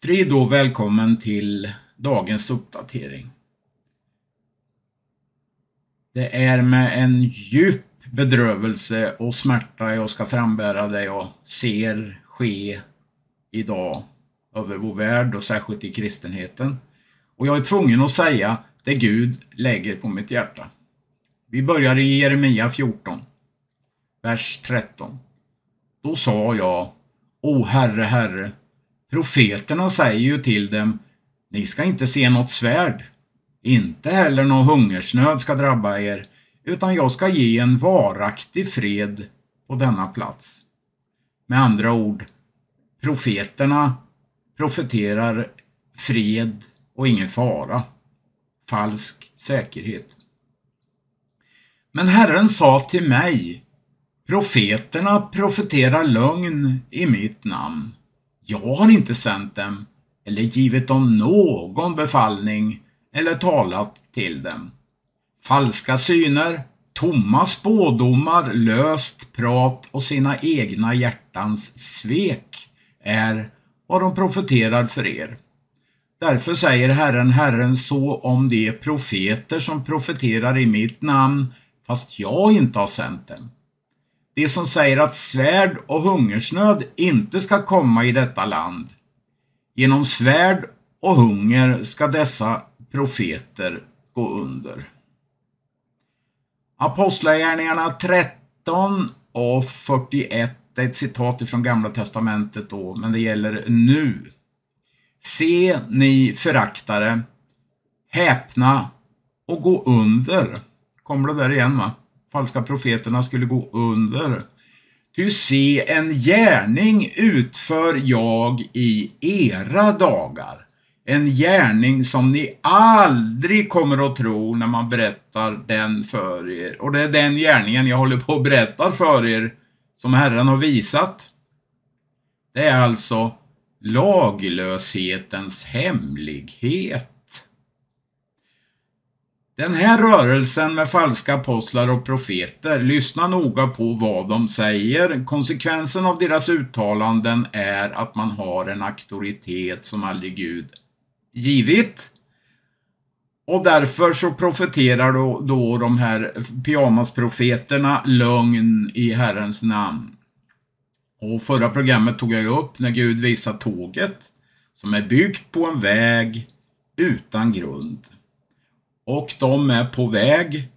Frid och välkommen till dagens uppdatering. Det är med en djup bedrövelse och smärta jag ska frambära det jag ser ske idag över vår värld och särskilt i kristenheten. Och jag är tvungen att säga det Gud lägger på mitt hjärta. Vi börjar i Jeremia 14, vers 13. Då sa jag: O Herre, Herre, profeterna säger ju till dem: ni ska inte se något svärd, inte heller någon hungersnöd ska drabba er, utan jag ska ge en varaktig fred på denna plats. Med andra ord, profeterna profeterar fred och ingen fara, falsk säkerhet. Men Herren sa till mig: profeterna profeterar lögn i mitt namn. Jag har inte sänt dem eller givit dem någon befallning eller talat till dem. Falska syner, tomma spådomar, löst prat och sina egna hjärtans svek är vad de profeterar för er. Därför säger Herren, Herren, så om de profeter som profeterar i mitt namn, fast jag inte har sänt dem. Det som säger att svärd och hungersnöd inte ska komma i detta land. Genom svärd och hunger ska dessa profeter gå under. Apostlagärningarna 13 och 41 är ett citat från Gamla testamentet då, men det gäller nu. Se, ni föraktare, häpna och gå under. Kommer det där igen, va? Falska profeterna skulle gå under. Ty se, en gärning utför jag i era dagar. En gärning som ni aldrig kommer att tro när man berättar den för er. Och det är den gärningen jag håller på att berätta för er som Herren har visat. Det är alltså laglöshetens hemlighet. Den här rörelsen med falska apostlar och profeter, lyssna noga på vad de säger. Konsekvensen av deras uttalanden är att man har en auktoritet som aldrig Gud givit. Och därför så profeterar då de här pyjamasprofeterna lögn i Herrens namn. Och förra programmet tog jag upp när Gud visar tåget som är byggt på en väg utan grund. Och de är på väg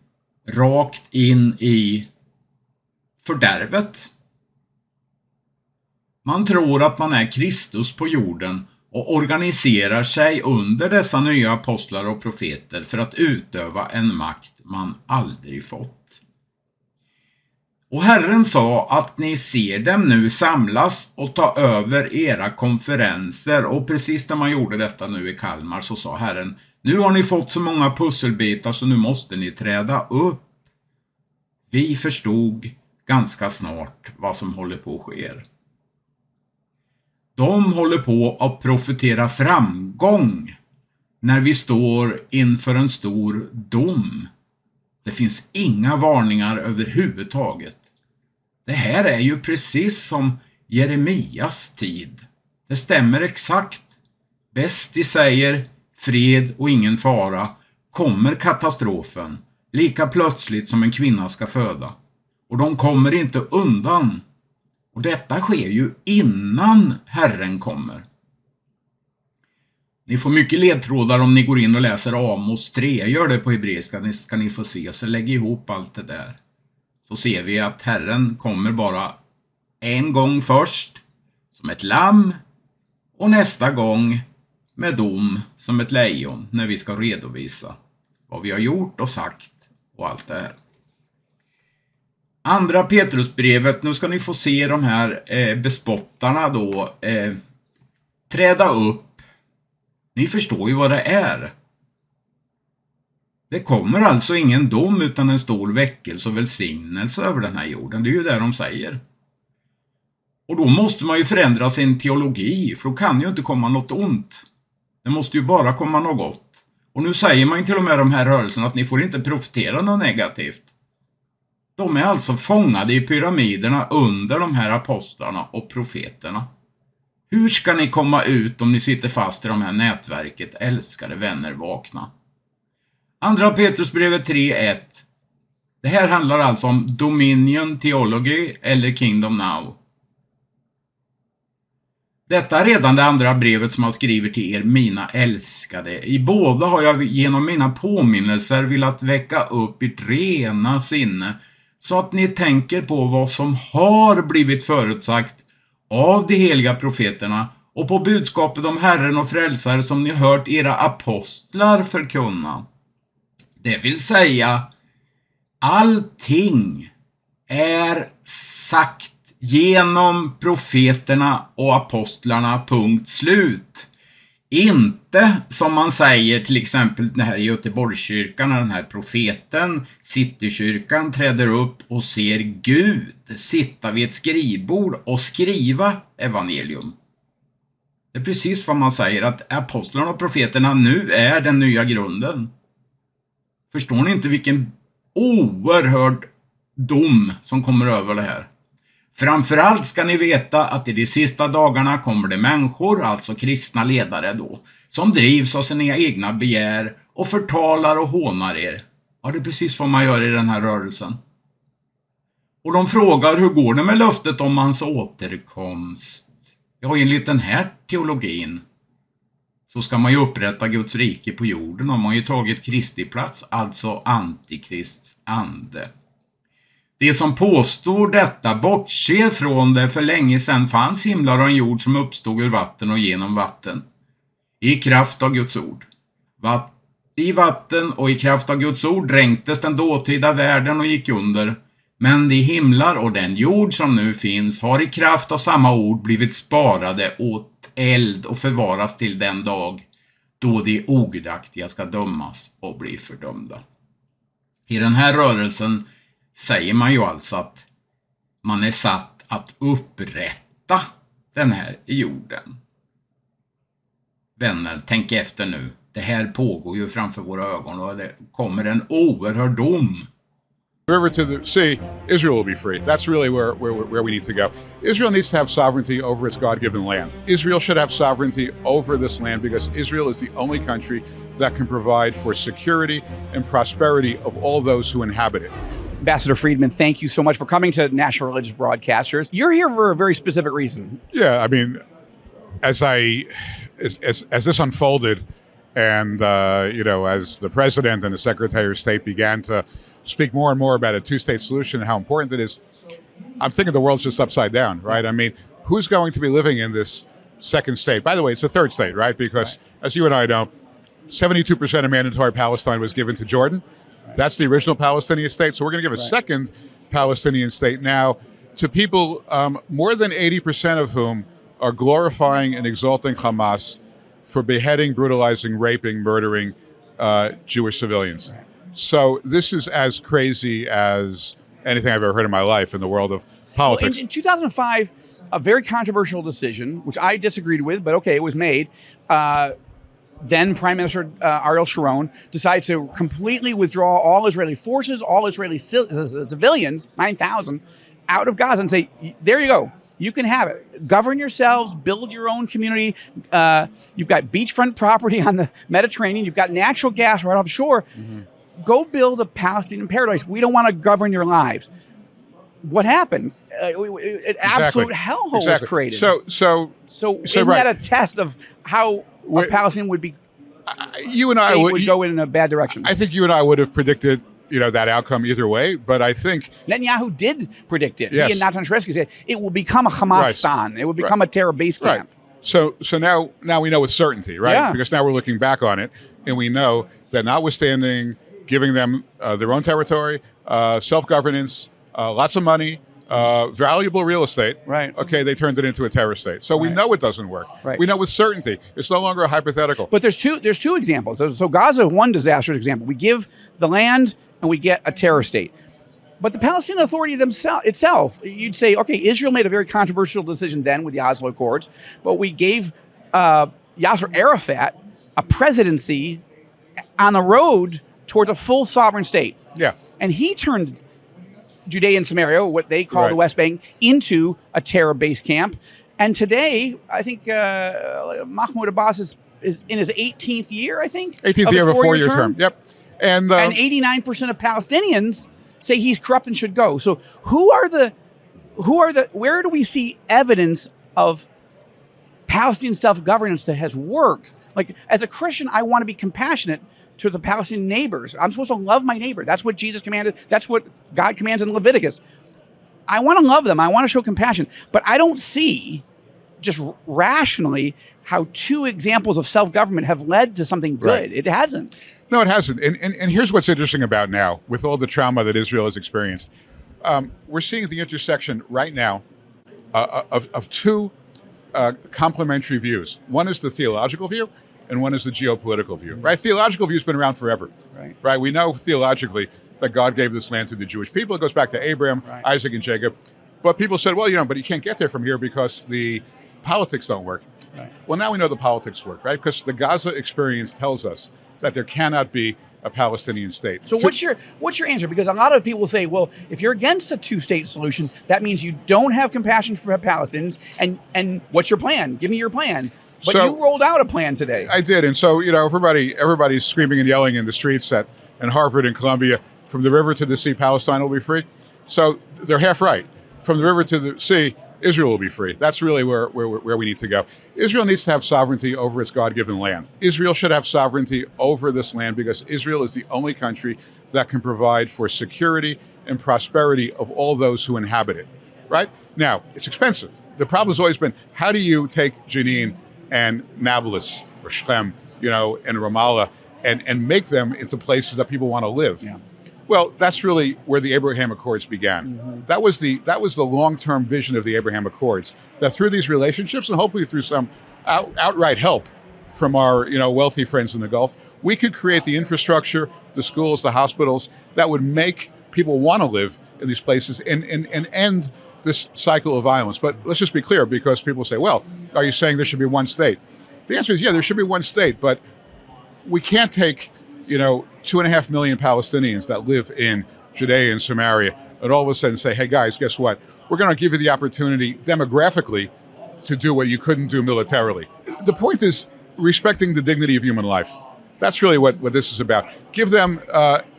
rakt in i fördärvet. Man tror att man är Kristus på jorden och organiserar sig under dessa nya apostlar och profeter för att utöva en makt man aldrig fått. Och Herren sa att ni ser dem nu samlas och ta över era konferenser. Och precis när man gjorde detta nu i Kalmar så sa Herren: nu har ni fått så många pusselbitar så nu måste ni träda upp. Vi förstod ganska snart vad som håller på att ske. De håller på att profetera framgång när vi står inför en stor dom. Det finns inga varningar överhuvudtaget. Det här är ju precis som Jeremias tid. Det stämmer exakt. Bäst de säger fred och ingen fara, kommer katastrofen lika plötsligt som en kvinna ska föda. Och de kommer inte undan. Och detta sker ju innan Herren kommer. Ni får mycket ledtrådar om ni går in och läser Amos 3. Gör det på hebreiska, ska ni få se. Så lägg ihop allt det där. Så ser vi att Herren kommer bara en gång först som ett lamm och nästa gång med dom som ett lejon när vi ska redovisa vad vi har gjort och sagt och allt det här. Andra Petrusbrevet, nu ska ni få se de här bespottarna då träda upp. Ni förstår ju vad det är. Det kommer alltså ingen dom utan en stor väckelse och välsignelse över den här jorden. Det är ju det de säger. Och då måste man ju förändra sin teologi, för då kan ju inte komma något ont. Det måste ju bara komma något gott. Och nu säger man ju till och med de här rörelserna att ni får inte profetera något negativt. De är alltså fångade i pyramiderna under de här apostlarna och profeterna. Hur ska ni komma ut om ni sitter fast i de här nätverket? Älskade vänner, vakna. Andra Petrusbrevet 3:1. Det här handlar alltså om Dominion Theology eller Kingdom Now. Detta är redan det andra brevet som jag skriver till er, mina älskade. I båda har jag genom mina påminnelser velat väcka upp ert rena sinne, så att ni tänker på vad som har blivit förutsagt av de heliga profeterna och på budskapet om Herren och frälsare som ni hört era apostlar förkunna. Det vill säga, allting är sagt genom profeterna och apostlarna, punkt slut. Inte som man säger till exempel det här i Göteborgskyrkan, när den här profeten, Citykyrkan, träder upp och ser Gud sitta vid ett skrivbord och skriva evangelium. Det är precis vad man säger, att apostlarna och profeterna nu är den nya grunden. Förstår ni inte vilken oerhörd dom som kommer över det här? Framförallt ska ni veta att i de sista dagarna kommer det människor, alltså kristna ledare då, som drivs av sina egna begär och förtalar och hånar er. Ja, det är precis vad man gör i den här rörelsen. Och de frågar, hur går det med löftet om hans återkomst? Ja, enligt den här teologin så ska man ju upprätta Guds rike på jorden, och man har ju tagit Kristi plats, alltså antikrists ande. Det som påstår detta bortser från det för länge sedan fanns himlar och en jord som uppstod ur vatten och genom vatten. I kraft av Guds ord. I vatten och i kraft av Guds ord dränktes den dåtida världen och gick under. Men de himlar och den jord som nu finns har i kraft av samma ord blivit sparade åt eld och förvaras till den dag då de ogudaktiga ska dömas och bli fördömda. I den här rörelsen säger man ju alltså att man är satt att upprätta den här jorden. Vänner, tänk efter nu. Det här pågår ju framför våra ögon, och det kommer en oerhörd dom. River to the sea, Israel will be free. That's really where we need to go. Israel needs to have sovereignty over its God-given land. Israel should have sovereignty over this land because Israel is the only country that can provide for security and prosperity of all those who inhabit it. Ambassador Friedman, thank you so much for coming to National Religious Broadcasters. You're here for a very specific reason. Yeah, I mean, as this unfolded, and as the president and the Secretary of State began to speak more and more about a two-state solution and how important it is, I'm thinking the world's just upside down, right? I mean, who's going to be living in this second state? By the way, it's a third state, right? Because as you and I know, 72% of mandatory Palestine was given to Jordan. That's the original Palestinian state. So we're going to give a second Palestinian state now to people, more than 80% of whom are glorifying and exalting Hamas for beheading, brutalizing, raping, murdering Jewish civilians. So this is as crazy as anything I've ever heard in my life in the world of politics. Well, in 2005, a very controversial decision, which I disagreed with, but okay, it was made. Then Prime Minister Ariel Sharon decided to completely withdraw all Israeli forces, all Israeli civilians, 9,000, out of Gaza and say, there you go. You can have it. Govern yourselves, build your own community. You've got beachfront property on the Mediterranean. You've got natural gas right offshore. Mm-hmm. Go build a Palestinian paradise. We don't want to govern your lives. What happened? An absolute hellhole was created. So isn't that a test of how a Palestinian would be? You and I would go in a bad direction. I think you and I would have predicted, that outcome either way. But I think Netanyahu did predict it. Yes. He and Natan Shresky said it will become a Hamas-stan. It will become a terror base camp. So now we know with certainty, right? Yeah. Because now we're looking back on it, and we know that notwithstanding giving them their own territory, self-governance, lots of money, valuable real estate. Right. Okay, they turned it into a terror state. So we know it doesn't work. Right. We know with certainty. It's no longer a hypothetical. But there's two examples. So Gaza, one disastrous example. We give the land and we get a terror state. But the Palestinian Authority itself, you'd say, okay, Israel made a very controversial decision then with the Oslo Accords, but we gave Yasser Arafat a presidency on the road towards a full sovereign state. Yeah. And he turned Judea and Samaria, what they call the West Bank, into a terror base camp. And today, I think Mahmoud Abbas is in his 18th year, I think. 18th year of a 4-year term. Yep. And 89% of Palestinians say he's corrupt and should go. So where do we see evidence of Palestinian self-governance that has worked? Like, as a Christian, I want to be compassionate to the Palestinian neighbors. I'm supposed to love my neighbor. That's what Jesus commanded. That's what God commands in Leviticus. I want to love them. I want to show compassion. But I don't see, just rationally, how 2 examples of self-government have led to something good. Right. It hasn't. No, it hasn't. And here's what's interesting about now, with all the trauma that Israel has experienced. We're seeing the intersection right now of 2 complementary views. One is the theological view, and one is the geopolitical view. Right? Theological view has been around forever. Right? We know theologically that God gave this land to the Jewish people. It goes back to Abraham, Isaac, and Jacob. But people said, well, but you can't get there from here because the politics don't work. Right. Well, now we know the politics work, right? Because the Gaza experience tells us that there cannot be a Palestinian state. So what's your answer? Because a lot of people say, well, if you're against a 2-state solution, that means you don't have compassion for Palestinians. And what's your plan? Give me your plan. But you rolled out a plan today. I did. And so, everybody's screaming and yelling in the streets in Harvard and Columbia, from the river to the sea, Palestine will be free. So they're half right. From the river to the sea, Israel will be free. That's really where we need to go. Israel needs to have sovereignty over its God-given land. Israel should have sovereignty over this land because Israel is the only country that can provide for security and prosperity of all those who inhabit it, right? Now, it's expensive. The problem has always been, how do you take Jenin and Nablus or Shechem, and Ramallah and make them into places that people want to live? Yeah. Well, that's really where the Abraham Accords began. Mm-hmm. That was the long-term vision of the Abraham Accords, that through these relationships and hopefully through some outright help from our wealthy friends in the Gulf, we could create the infrastructure, the schools, the hospitals that would make people want to live in these places and end this cycle of violence. But let's just be clear, because people say, well, are you saying there should be one state? The answer is, yeah, there should be one state, but we can't take 2.5 million Palestinians that live in Judea and Samaria and all of a sudden say, hey guys, guess what? We're going to give you the opportunity demographically to do what you couldn't do militarily. The point is respecting the dignity of human life. That's really what this is about. Give them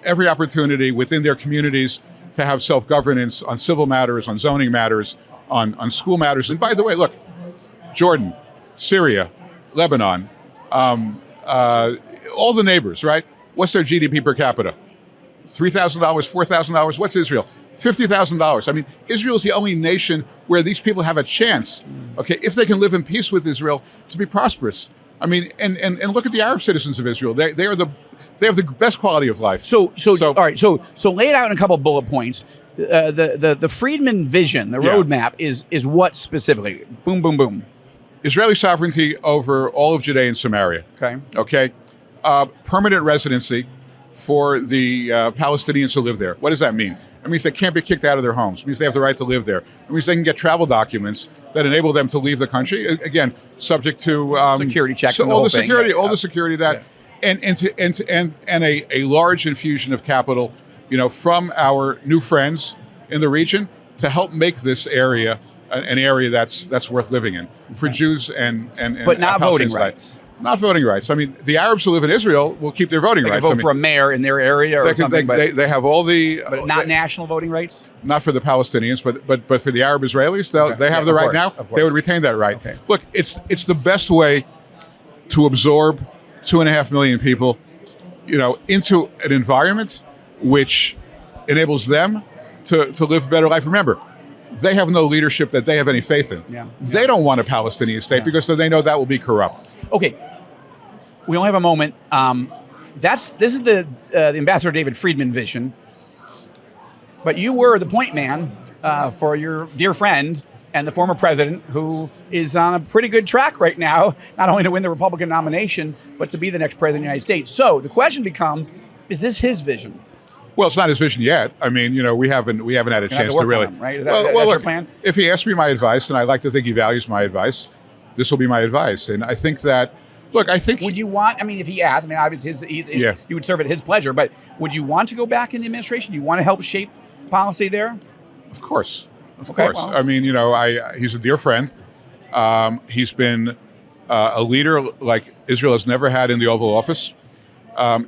every opportunity within their communities to have self-governance on civil matters, on zoning matters, on school matters. And by the way, look, Jordan, Syria, Lebanon, all the neighbors, right? What's their GDP per capita? $3,000, $4,000. What's Israel? $50,000. I mean, Israel is the only nation where these people have a chance, okay, if they can live in peace with Israel, to be prosperous. I mean, and look at the Arab citizens of Israel. They have the best quality of life. So all right. So lay it out in a couple of bullet points. The Friedman vision, the roadmap is what specifically? Boom, boom, boom. Israeli sovereignty over all of Judea and Samaria. Okay. Permanent residency for the Palestinians who live there. What does that mean? It means they can't be kicked out of their homes. It means they have the right to live there. It means they can get travel documents that enable them to leave the country. Again, subject to security checks, all the security that, and a large infusion of capital, from our new friends in the region to help make this area an area that's worth living in for Jews and but not voting rights. Not voting rights. I mean, the Arabs who live in Israel will keep their voting rights. They can vote for a mayor in their area or something. They have all the... But not national voting rights? Not for the Palestinians, but for the Arab Israelis, they have the right now. They would retain that right. Okay. Look, it's the best way to absorb 2.5 million people, into an environment which enables them to live a better life. Remember, they have no leadership that they have any faith in. They don't want a Palestinian state because they know that will be corrupt. Okay, we only have a moment. This is the Ambassador David Friedman vision, but you were the point man for your dear friend and the former president, who is on a pretty good track right now, not only to win the Republican nomination, but to be the next president of the United States. So the question becomes, is this his vision? Well, it's not his vision yet. I mean, we haven't had a chance to really. Him, right? That's your plan? If he asks me my advice, and I like to think he values my advice, this will be my advice. And I think that, would you want, if he asked, obviously you would serve at his pleasure, but would you want to go back in the administration? Do you want to help shape policy there? Of course. Of course. Well, he's a dear friend. He's been a leader like Israel has never had in the Oval Office.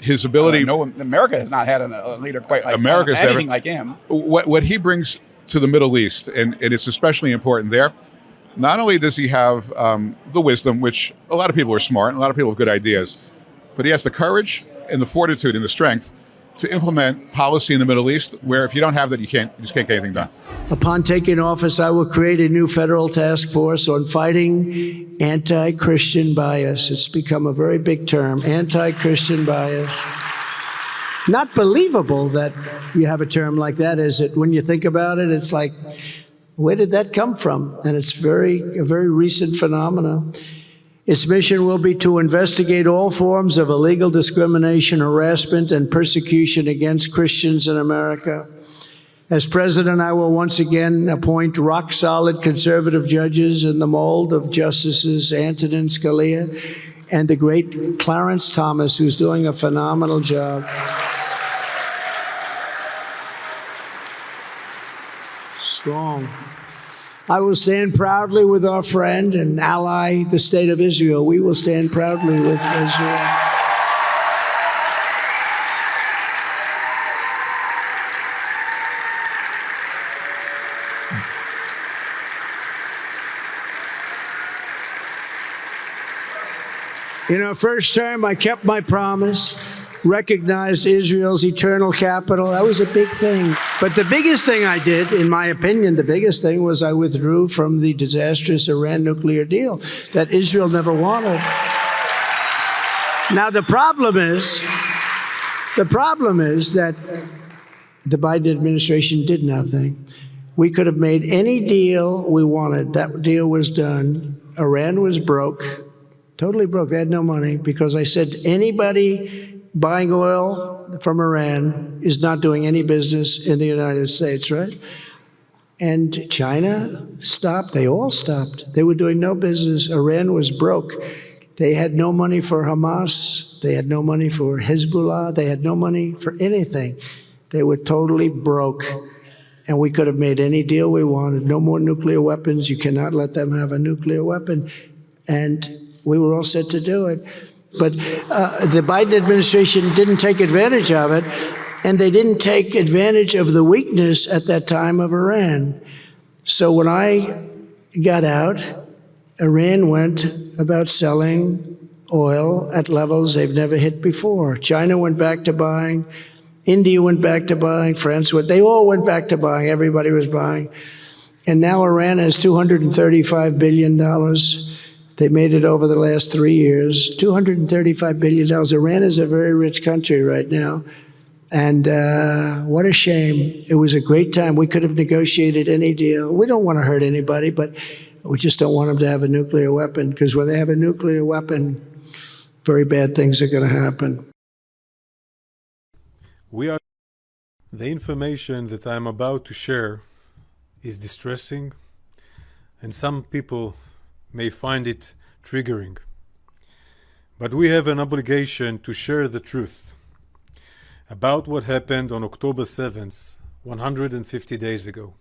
His ability... no, America has not had a leader quite like America's anything never, like him. What he brings to the Middle East, and it's especially important there, not only does he have the wisdom, which a lot of people are smart, and a lot of people have good ideas, but he has the courage and the fortitude and the strength to implement policy in the Middle East, where if you don't have that, you just can't get anything done. Upon taking office, I will create a new federal task force on fighting anti-Christian bias. It's become a very big term, anti-Christian bias. Not believable that you have a term like that, is it? When you think about it, it's like, where did that come from? And it's a very recent phenomenon. Its mission will be to investigate all forms of illegal discrimination, harassment, and persecution against Christians in America. As president, I will once again appoint rock-solid conservative judges in the mold of Justices Antonin Scalia and the great Clarence Thomas, who's doing a phenomenal job. Strong. I will stand proudly with our friend and ally, the State of Israel. We will stand proudly with Israel. In our first term, I kept my promise, recognized Israel's eternal capital. That was a big thing. But the biggest thing I did, in my opinion, the biggest thing was I withdrew from the disastrous Iran nuclear deal that Israel never wanted. Now, the problem is that the Biden administration did nothing. We could have made any deal we wanted. That deal was done. Iran was broke, totally broke. They had no money because I said anybody buying oil from Iran is not doing any business in the United States, right? And China stopped. They all stopped. They were doing no business. Iran was broke. They had no money for Hamas. They had no money for Hezbollah. They had no money for anything. They were totally broke. And we could have made any deal we wanted. No more nuclear weapons. You cannot let them have a nuclear weapon. And we were all set to do it. But the Biden administration didn't take advantage of it, and they didn't take advantage of the weakness at that time of Iran. So when I got out, Iran went about selling oil at levels they've never hit before. China went back to buying. India went back to buying. France went. They all went back to buying. Everybody was buying. And now Iran has $235 billion. They made it over the last 3 years, $235 billion. Iran is a very rich country right now. And what a shame. It was a great time. We could have negotiated any deal. We don't want to hurt anybody, but we just don't want them to have a nuclear weapon, because when they have a nuclear weapon, very bad things are going to happen. The information that I'm about to share is distressing, and some people may find it triggering. But we have an obligation to share the truth about what happened on October 7th, 150 days ago.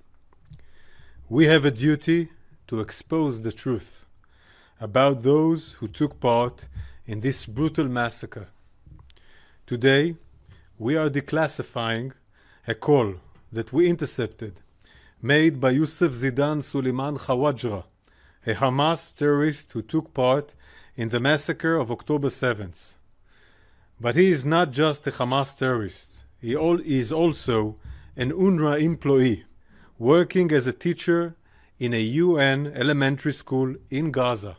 We have a duty to expose the truth about those who took part in this brutal massacre. Today, we are declassifying a call that we intercepted, made by Youssef Zidan Suleiman Khawajra, a Hamas terrorist who took part in the massacre of October 7th. But he is not just a Hamas terrorist. He is also an UNRWA employee working as a teacher in a UN elementary school in Gaza.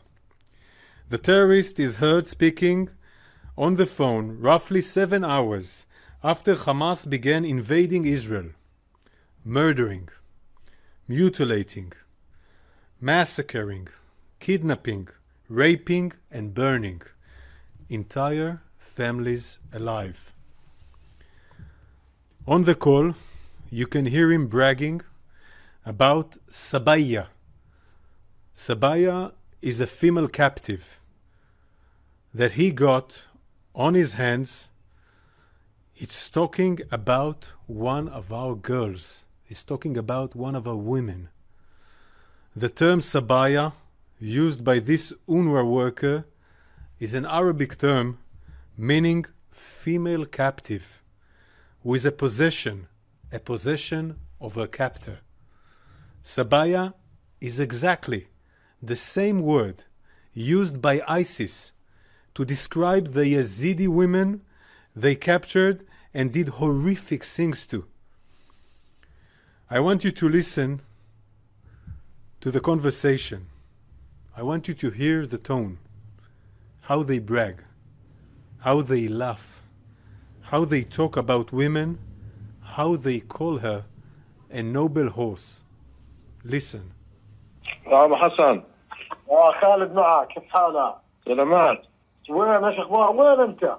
The terrorist is heard speaking on the phone roughly 7 hours after Hamas began invading Israel, murdering, mutilating, massacring, kidnapping, raping, and burning entire families alive. On the call, you can hear him bragging about Sabaya. Sabaya is a female captive that he got on his hands. It's talking about one of our girls. It's talking about one of our women. The term Sabaya used by this UNRWA worker is an Arabic term meaning female captive, who is a possession of her captor. Sabaya is exactly the same word used by ISIS to describe the Yazidi women they captured and did horrific things to. I want you to listen to the conversation. I want you to hear the tone, how they brag, how they laugh, how they talk about women, how they call her a noble horse. Listen. أبو حسن. خالد معك، كيف حالك؟ سلامات. وين ايش اخبار؟ وين انت؟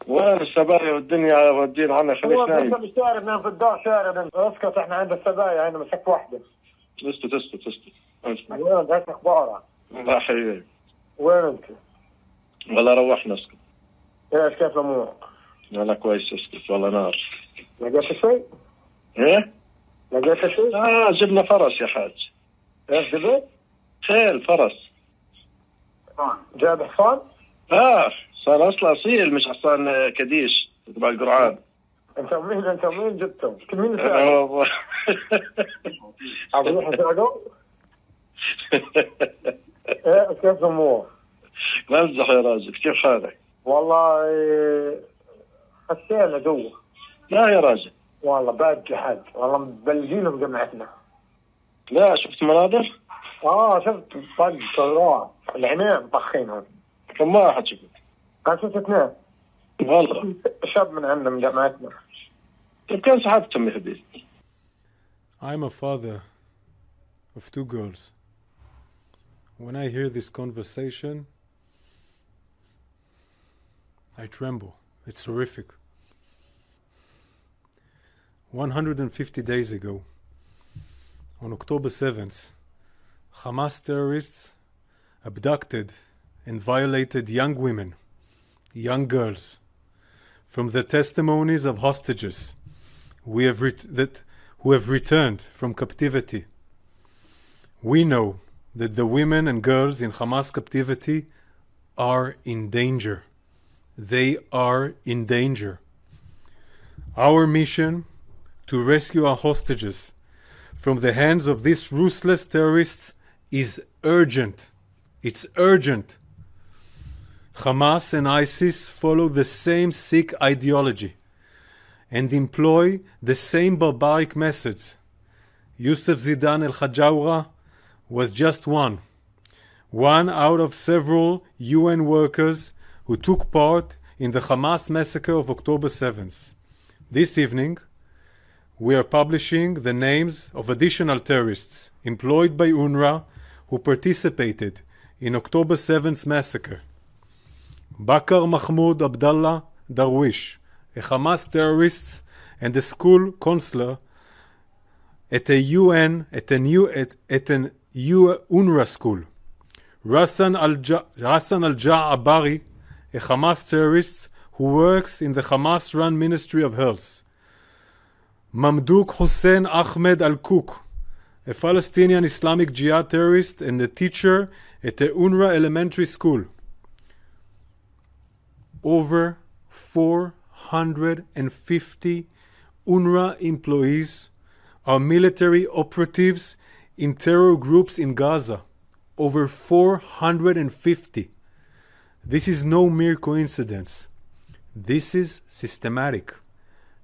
وين السبايا والدنيا ودين عنا خليك نايم. انت بالشارع، نام في الدار شارع. اسكت، احنا عند السبايا هنا مسكت واحدة. اسكت. وين ايش اخبارك؟ لا حبيبي. وين انت؟ والله روحنا اسكت. ايش كيف امورك؟ والله كويس اسكت والله نار. لقيت شيء؟ ايه؟ لقيت شيء؟ جبنا فرس يا حاج. ايش جبت؟ خيل فرس. جاب حصان؟ صار اصلا اصيل مش حصان كديش تبع القرعان. انت مين جبته؟ مين ساعده؟ عبد الله ساعده؟ ايه كيف امورك؟ لا امزح يا راجل، كيف حالك؟ والله خسينا جوا. لا يا راجل. والله بعد جحد، والله مبلجينه بجمعتنا. لا شفت مناظر؟ شفت طق طيران العينين طخينهم. كم واحد شفت؟ كان شفت 2. والله شاب من عندنا من جامعتنا. طيب كان صاحبتهم يا حبيبي. I'm a father of 2 girls. When I hear this conversation, I tremble. It's horrific. 150 days ago, on October 7th, Hamas terrorists abducted and violated young women, young girls. From the testimonies of hostages who have returned from captivity, we know that the women and girls in Hamas captivity are in danger. They are in danger. Our mission to rescue our hostages from the hands of these ruthless terrorists is urgent. It's urgent. Hamas and ISIS follow the same sick ideology and employ the same barbaric methods. Youssef Zidan el-Khajawra was just one out of several UN workers who took part in the Hamas massacre of October 7th. This evening, we are publishing the names of additional terrorists employed by UNRWA who participated in October 7th massacre. Bakr Mahmoud Abdallah Darwish, a Hamas terrorist and a school counselor at an UNRWA school. Rassan Al-Ja'abari, a Hamas terrorist who works in the Hamas-run Ministry of Health. Mamdouk Hussein Ahmed Al-Kouk, a Palestinian Islamic Jihad terrorist and a teacher at the UNRWA elementary school. Over 450 UNRWA employees are military operatives in terror groups in Gaza. Over 450. This is no mere coincidence. This is systematic.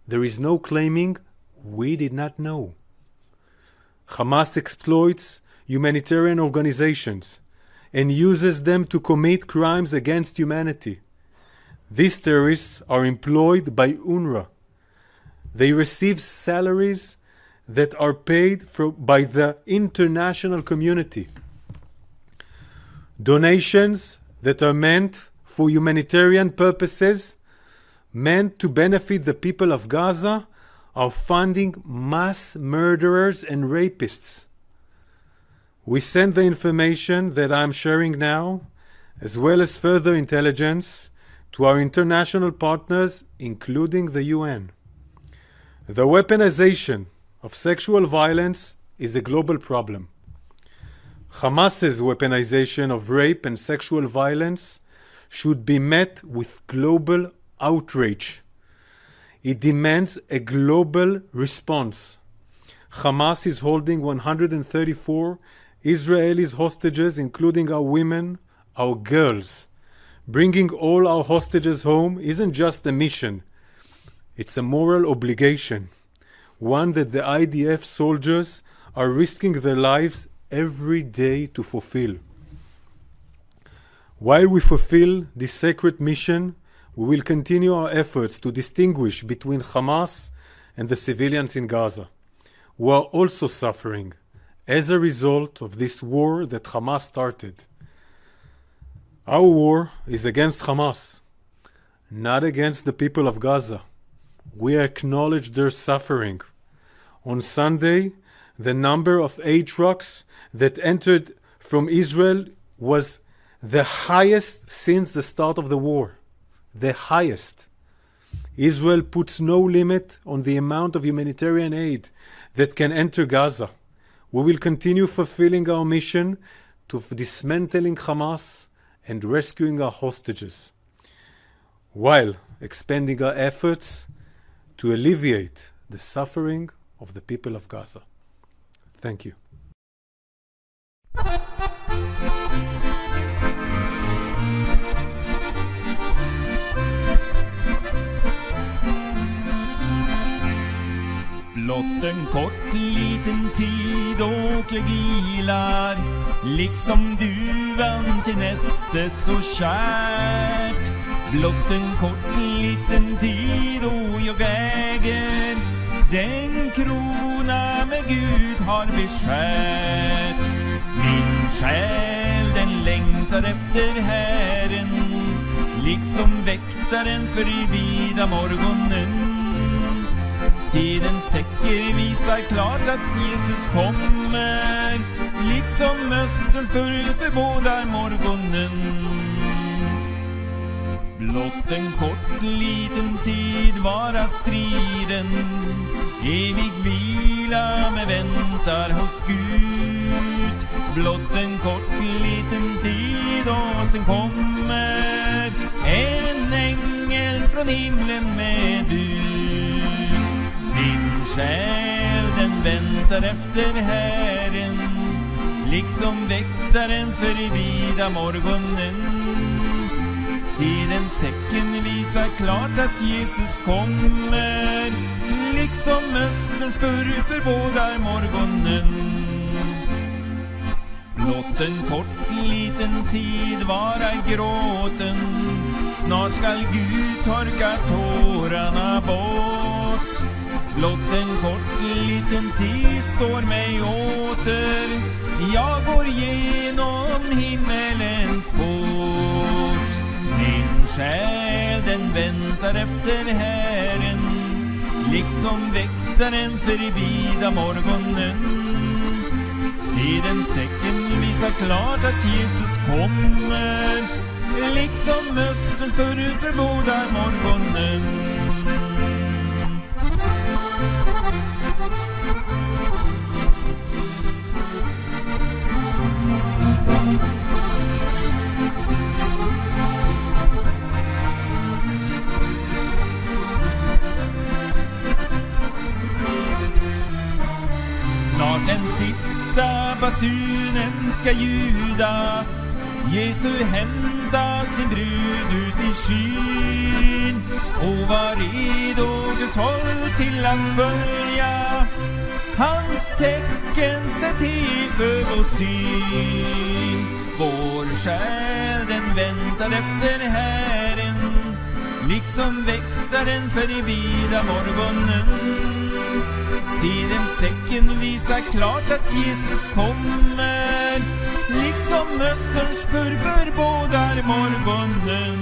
There is no claiming we did not know. Hamas exploits humanitarian organizations and uses them to commit crimes against humanity. These terrorists are employed by UNRWA. They receive salaries that are paid by the international community. Donations that are meant for humanitarian purposes, meant to benefit the people of Gaza, are funding mass murderers and rapists. We send the information that I'm sharing now, as well as further intelligence, to our international partners, including the UN. The weaponization of sexual violence is a global problem. Hamas's weaponization of rape and sexual violence should be met with global outrage. It demands a global response. Hamas is holding 134 Israelis hostages, including our women, our girls. Bringing all our hostages home isn't just a mission. It's a moral obligation, one that the IDF soldiers are risking their lives every day to fulfill. While we fulfill this sacred mission, we will continue our efforts to distinguish between Hamas and the civilians in Gaza, who are also suffering as a result of this war that Hamas started. Our war is against Hamas, not against the people of Gaza. We acknowledge their suffering. On Sunday, the number of aid trucks that entered from Israel was the highest since the start of the war. The highest. Israel puts no limit on the amount of humanitarian aid that can enter Gaza. We will continue fulfilling our mission to dismantling Hamas and rescuing our hostages, while expanding our efforts to alleviate the suffering of the people of Gaza. Thank you. Blott en kort liten tid och jag ilar, liksom duvan till nästet så kärt. Blott en kort liten tid och jag äger den krona med Gud har beskärt. Min själ den längtar efter Herren, liksom väktaren för i vida morgonen. Tidens tecken visar klart att Jesus kommer, liksom österns bebådar morgonen. Blott en kort liten tid vara striden, evig vila med väntar hos Gud. Blott en kort liten tid och sen kommer en ängel från himlen med bud. Min själ den väntar efter Herren, liksom väktaren för i vida morgonen. Tidens tecken visar klart att Jesus kommer, liksom österns bebådar morgonen. Blott en kort liten tid vara gråten, snart skall Gud torka tårarna bort. Blott en kort liten tid står mig åter, jag går genom himmelens port. Min själ den väntar efter Herren, liksom väktaren för i vida morgonen. Tidens tecken visar klart att Jesus kommer, liksom österns bebådar morgonen. Snart den sista basunen ska ljuda, Jesus hämtar sin brud ut i skyn, och var redo Guds folk till att följa hans tecken sett till för vår syn. Vår själ den väntar efter Herren, liksom väktaren för i vida morgonen. Tidens tecken visar klart att Jesus kommer, liksom österns bebådar morgonen.